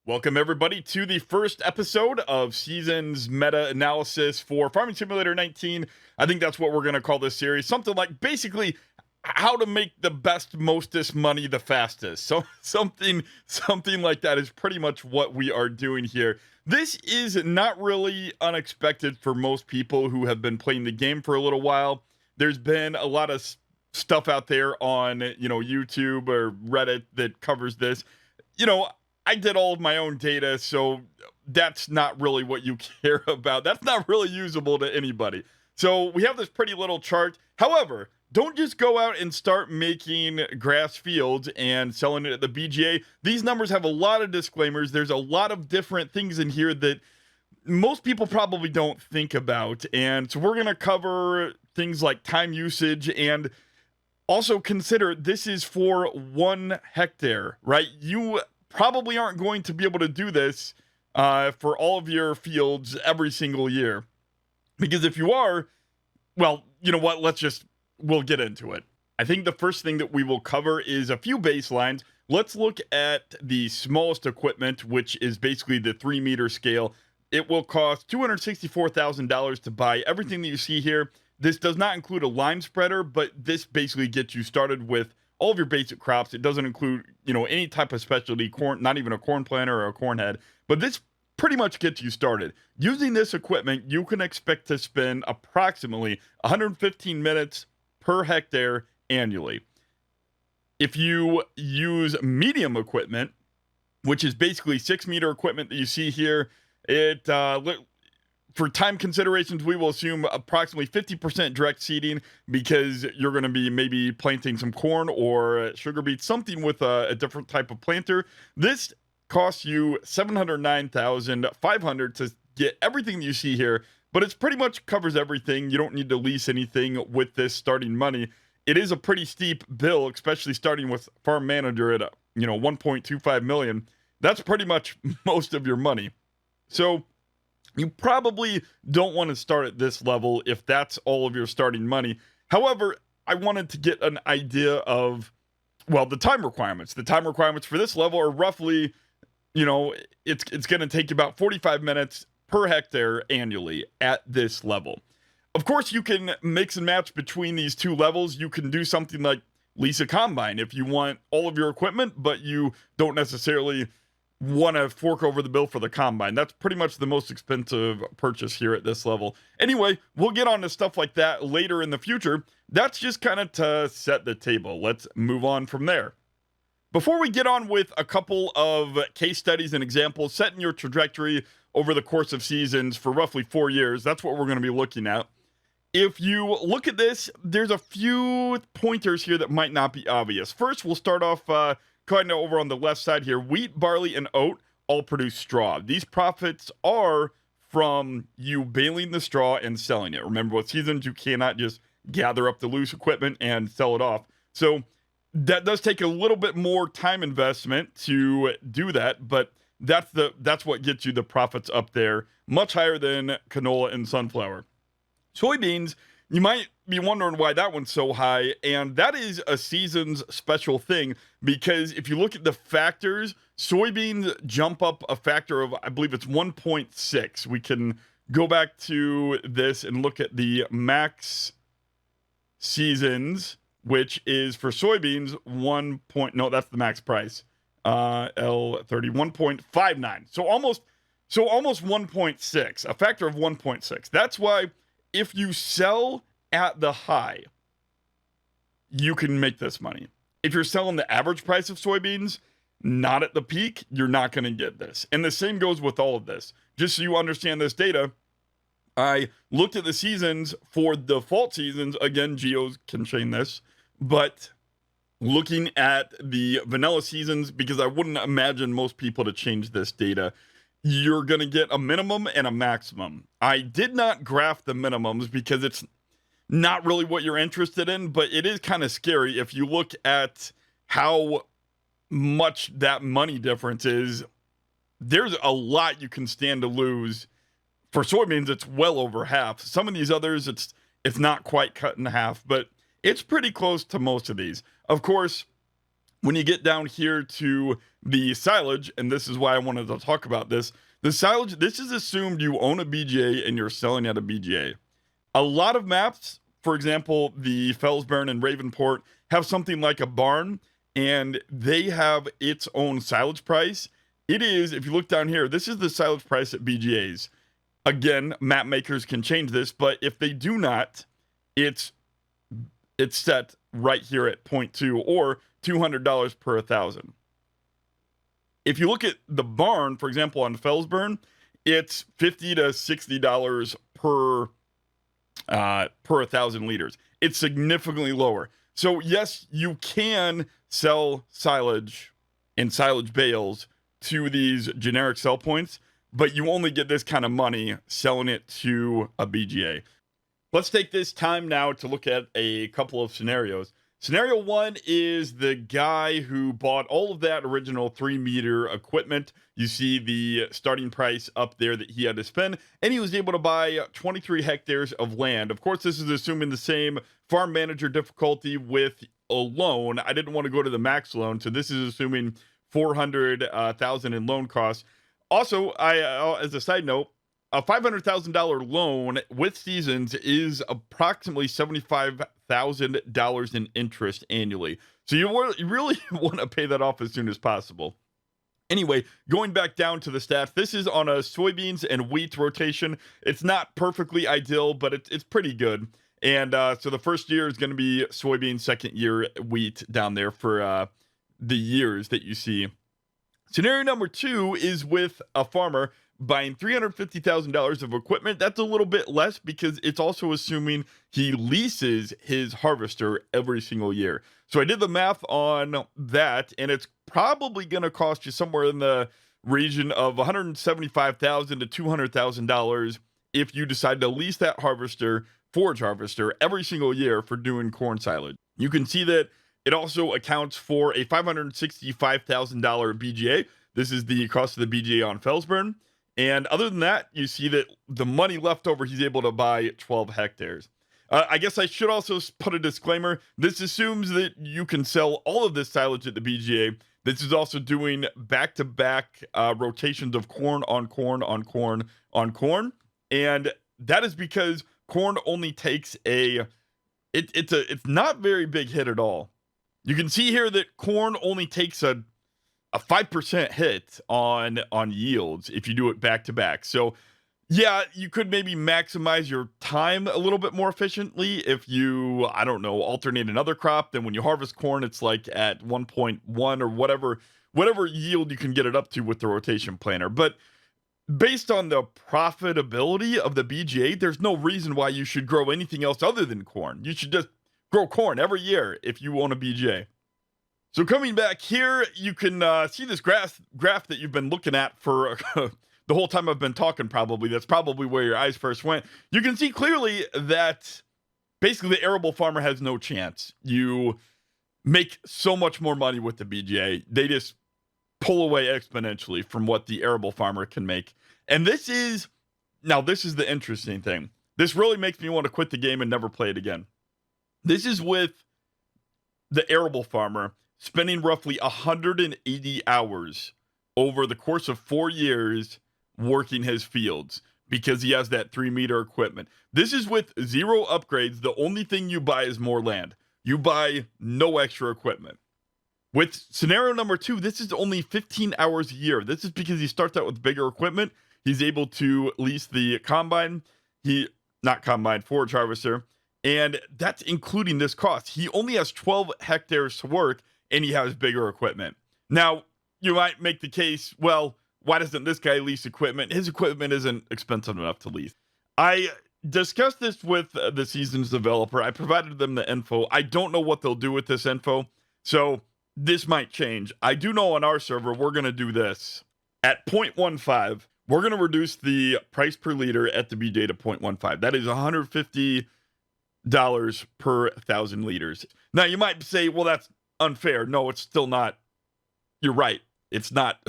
Welcome, everybody, to the first episode of Seasons Meta Analysis for Farming Simulator 19. I think that's what we're going to call this series. Something like basically how to make the best, mostest money the fastest. So something like that is pretty much what we are doing here. This is not really unexpected for most people who have been playing the game for a little while. There's been a lot of stuff out there on, YouTube or Reddit that covers this. You know, I did all of my own data, so that's not really what you care about. That's not really usable to anybody. So we have this pretty little chart. However, don't just go out and start making grass fields and selling it at the BGA. These numbers have a lot of disclaimers. There's a lot of different things in here that most people probably don't think about. And so we're going to cover things like time usage and also consider this is for 1 hectare, right? You probably aren't going to be able to do this for all of your fields every single year. Because if you are, well, you know what? We'll get into it. I think the first thing that we will cover is a few baselines. Let's look at the smallest equipment, which is basically the 3-meter scale. It will cost $264,000 to buy everything that you see here. This does not include a line spreader, but this basically gets you started with all of your basic crops. It doesn't include, any type of specialty corn, not even a corn planter or a corn head, but this pretty much gets you started. Using this equipment, you can expect to spend approximately 115 minutes per hectare annually. If you use medium equipment, which is basically 6-meter equipment that you see here, for time considerations, we will assume approximately 50% direct seeding because you're going to be maybe planting some corn or sugar beets, something with a different type of planter. This costs you $709,500 to get everything that you see here, but it's pretty much covers everything. You don't need to lease anything with this starting money. It is a pretty steep bill, especially starting with Farm Manager at 1.25 million. That's pretty much most of your money. So you probably don't want to start at this level if that's all of your starting money. However, I wanted to get an idea of, the time requirements. The time requirements for this level are roughly, it's going to take about 45 minutes per hectare annually at this level. Of course, you can mix and match between these two levels. You can do something like lease a combine if you want all of your equipment, but you don't necessarily want to fork over the bill for the combine. That's pretty much the most expensive purchase here at this level. Anyway, we'll get on to stuff like that later in the future. That's just kind of to set the table. Let's move on from there. Before we get on with a couple of case studies and examples, setting your trajectory over the course of seasons for roughly 4 years, that's what we're going to be looking at. If you look at this, there's a few pointers here that might not be obvious. First, we'll start off kind of over on the left side here. Wheat, barley, and oat all produce straw. These profits are from you baling the straw and selling it. Remember, with seasons, you cannot just gather up the loose equipment and sell it off. So that does take a little bit more time investment to do that, but that's what gets you the profits up there, much higher than canola and sunflower. Soybeans, you might be wondering why that one's so high, and that is a season's special thing because if you look at the factors, soybeans jump up a factor of, I believe it's 1.6. We can go back to this and look at the max seasons, which is for soybeans no, that's the max price. L30 1.59. So almost 1.6, a factor of 1.6. That's why if you sell at the high, you can make this money. If you're selling the average price of soybeans, not at the peak, you're not going to get this. And the same goes with all of this. Just so you understand this data, I looked at the seasons for the default seasons. Again, geos can change this, but looking at the vanilla seasons, because I wouldn't imagine most people to change this data, you're going to get a minimum and a maximum. I did not graph the minimums because it's not really what you're interested in, but it is kind of scary if you look at how much that money difference is. There's a lot you can stand to lose. For soybeans, it's well over half. Some of these others, it's not quite cut in half, but it's pretty close to most of these. Of course, when you get down here to the silage, and this is why I wanted to talk about this, the silage, this is assumed you own a BGA and you're selling at a BGA. A lot of maps, for example, the Fellsburn and Ravenport, have something like a barn, and they have its own silage price. It is, if you look down here, this is the silage price at BGAs. Again, map makers can change this, but if they do not, it's set right here at 0.2 or $200 per 1,000. If you look at the barn, for example, on Fellsburn, it's $50 to $60 per 1,000 liters. It's significantly lower. So yes, you can sell silage and silage bales to these generic sell points, but you only get this kind of money selling it to a BGA. Let's take this time now to look at a couple of scenarios. Scenario one is the guy who bought all of that original 3-meter equipment. You see the starting price up there that he had to spend, and he was able to buy 23 hectares of land. Of course, this is assuming the same farm manager difficulty with a loan. I didn't want to go to the max loan, so this is assuming 400,000 in loan costs. Also, as a side note, a $500,000 loan with seasons is approximately $75,000 in interest annually. So you really want to pay that off as soon as possible. Anyway, going back down to the stats, this is on a soybeans and wheat rotation. It's not perfectly ideal, but it's pretty good. And so the first year is going to be soybeans, second year wheat down there for the years that you see. Scenario number two is with a farmer buying $350,000 of equipment. That's a little bit less because it's also assuming he leases his harvester every single year. So I did the math on that, and it's probably going to cost you somewhere in the region of $175,000 to $200,000 if you decide to lease that forage harvester every single year for doing corn silage. You can see that it also accounts for a $565,000 BGA. This is the cost of the BGA on Fellsburn. And other than that, you see that the money left over, he's able to buy 12 hectares. I guess I should also put a disclaimer. This assumes that you can sell all of this silage at the BGA. This is also doing back-to-back rotations of corn on corn on corn on corn. And that is because corn only takes it's not very big hit at all. You can see here that corn only takes a 5% hit on yields if you do it back to back. So yeah, you could maybe maximize your time a little bit more efficiently if you, I don't know, alternate another crop. Then when you harvest corn, it's like at 1.1 or whatever yield you can get it up to with the rotation planner. But based on the profitability of the BGA, there's no reason why you should grow anything else other than corn. You should just grow corn every year if you own a BGA. So coming back here, you can see this graph that you've been looking at for the whole time I've been talking probably. That's probably where your eyes first went. You can see clearly that basically the arable farmer has no chance. You make so much more money with the BGA. They just pull away exponentially from what the arable farmer can make. And this is the interesting thing. This really makes me want to quit the game and never play it again. This is with the arable farmer spending roughly 180 hours over the course of 4 years working his fields because he has that 3-meter equipment. This is with 0 upgrades. The only thing you buy is more land. You buy no extra equipment. With scenario number 2, this is only 15 hours a year. This is because he starts out with bigger equipment. He's able to lease the forage harvester, and that's including this cost. He only has 12 hectares to work, and he has bigger equipment. Now, you might make the case, well, why doesn't this guy lease equipment? His equipment isn't expensive enough to lease. I discussed this with the seasons developer. I provided them the info. I don't know what they'll do with this info, so this might change. I do know on our server, we're going to do this. At 0.15, we're going to reduce the price per liter at the BJ to 0.15. That is $150 per 1,000 liters. Now, you might say, well, that's unfair. No, it's still not. You're right. It's not.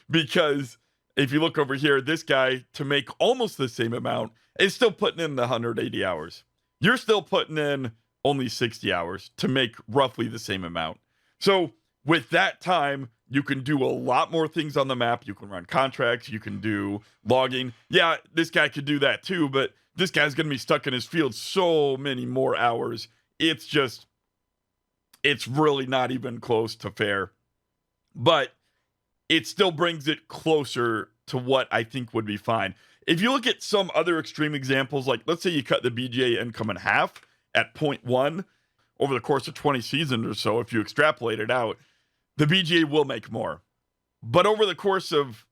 Because if you look over here, this guy, to make almost the same amount, is still putting in the 180 hours. You're still putting in only 60 hours to make roughly the same amount. So with that time, you can do a lot more things on the map. You can run contracts, you can do logging. Yeah, this guy could do that too, but this guy's going to be stuck in his field so many more hours. It's really not even close to fair. But it still brings it closer to what I think would be fine. If you look at some other extreme examples, like let's say you cut the BGA income in half at 0.1 over the course of 20 seasons or so, if you extrapolate it out, the BGA will make more. But over the course of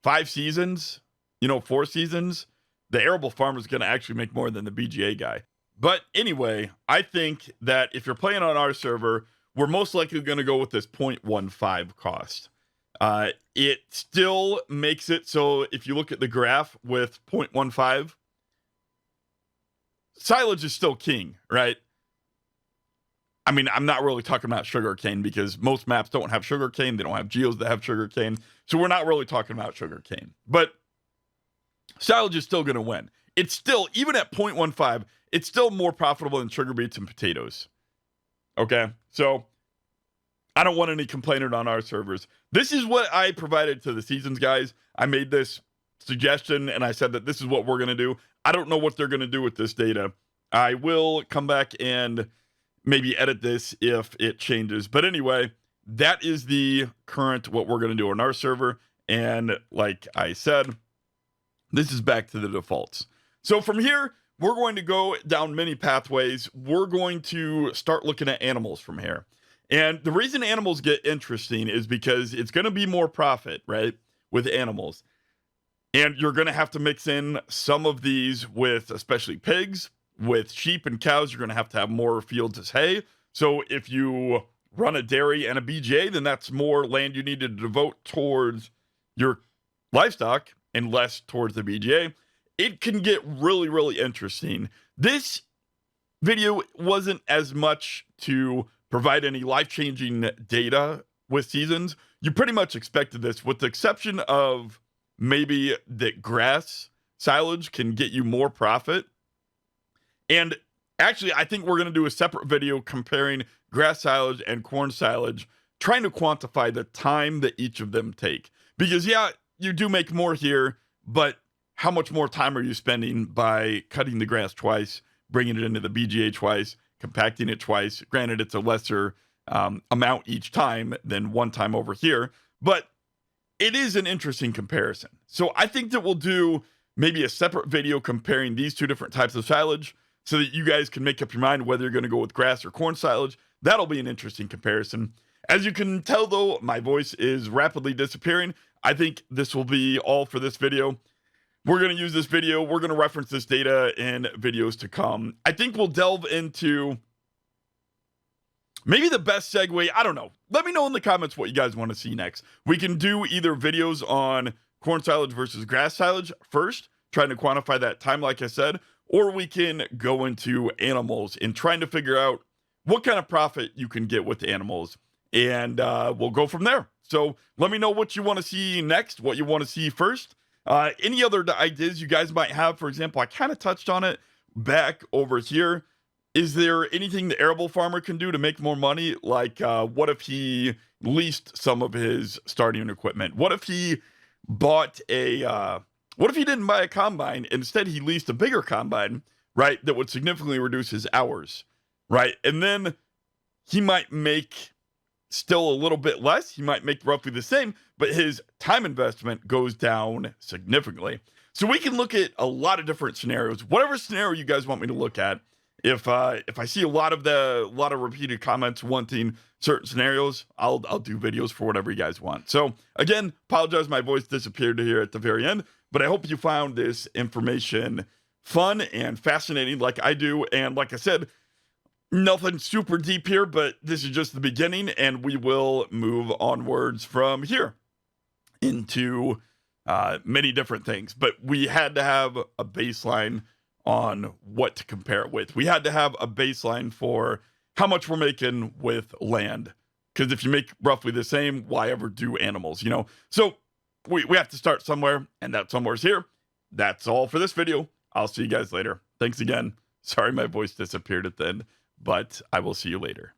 5 seasons, 4 seasons, the arable farmer is going to actually make more than the BGA guy. But anyway, I think that if you're playing on our server, we're most likely going to go with this 0.15 cost. It still makes it so if you look at the graph with 0.15, silage is still king, right? I mean, I'm not really talking about sugarcane because most maps don't have sugarcane. They don't have geos that have sugarcane. So we're not really talking about sugarcane. But silage is still going to win. It's still, even at 0.15, it's still more profitable than sugar beets and potatoes. Okay? So I don't want any complainers on our servers. This is what I provided to the seasons guys. I made this suggestion and I said that this is what we're going to do. I don't know what they're going to do with this data. I will come back and maybe edit this if it changes. But anyway, that is the current what we're going to do on our server. And like I said, this is back to the defaults. So from here, we're going to go down many pathways. We're going to start looking at animals from here. And the reason animals get interesting is because it's going to be more profit, right, with animals. And you're going to have to mix in some of these with especially pigs. With sheep and cows, you're going to have more fields as hay. So if you run a dairy and a BGA, then that's more land you need to devote towards your livestock and less towards the BGA. It can get really, really interesting. This video wasn't as much to provide any life-changing data with seasons. You pretty much expected this, with the exception of maybe that grass silage can get you more profit. And actually, I think we're going to do a separate video comparing grass silage and corn silage, trying to quantify the time that each of them take. Because, yeah, you do make more here, but how much more time are you spending by cutting the grass twice, bringing it into the BGA twice, compacting it twice? Granted, it's a lesser amount each time than one time over here, but it is an interesting comparison. So I think that we'll do maybe a separate video comparing these two different types of silage, so that you guys can make up your mind whether you're going to go with grass or corn silage. That'll be an interesting comparison. As you can tell, though, my voice is rapidly disappearing. I think this will be all for this video. We're going to use this video. We're going to reference this data in videos to come. I think we'll delve into maybe the best segue. I don't know. Let me know in the comments what you guys want to see next. We can do either videos on corn silage versus grass silage first, trying to quantify that time, like I said, or we can go into animals and trying to figure out what kind of profit you can get with animals. And we'll go from there. So let me know what you want to see next, what you want to see first. Any other ideas you guys might have. For example, I kind of touched on it back over here. Is there anything the arable farmer can do to make more money? Like, what if he leased some of his starting equipment? What if he bought what if he didn't buy a combine? Instead, he leased a bigger combine, right? That would significantly reduce his hours, right? And then he might make still a little bit less. He might make roughly the same, but his time investment goes down significantly. So we can look at a lot of different scenarios. Whatever scenario you guys want me to look at. If I see a lot of repeated comments wanting certain scenarios, I'll do videos for whatever you guys want. So again, apologize my voice disappeared here at the very end, but I hope you found this information fun and fascinating like I do. And like I said, nothing super deep here, but this is just the beginning, and we will move onwards from here into many different things. But we had to have a baseline on what to compare it with. We had to have a baseline for how much we're making with land. Because if you make roughly the same, why ever do animals, So we have to start somewhere, and that somewhere's here. That's all for this video. I'll see you guys later. Thanks again. Sorry my voice disappeared at the end, but I will see you later.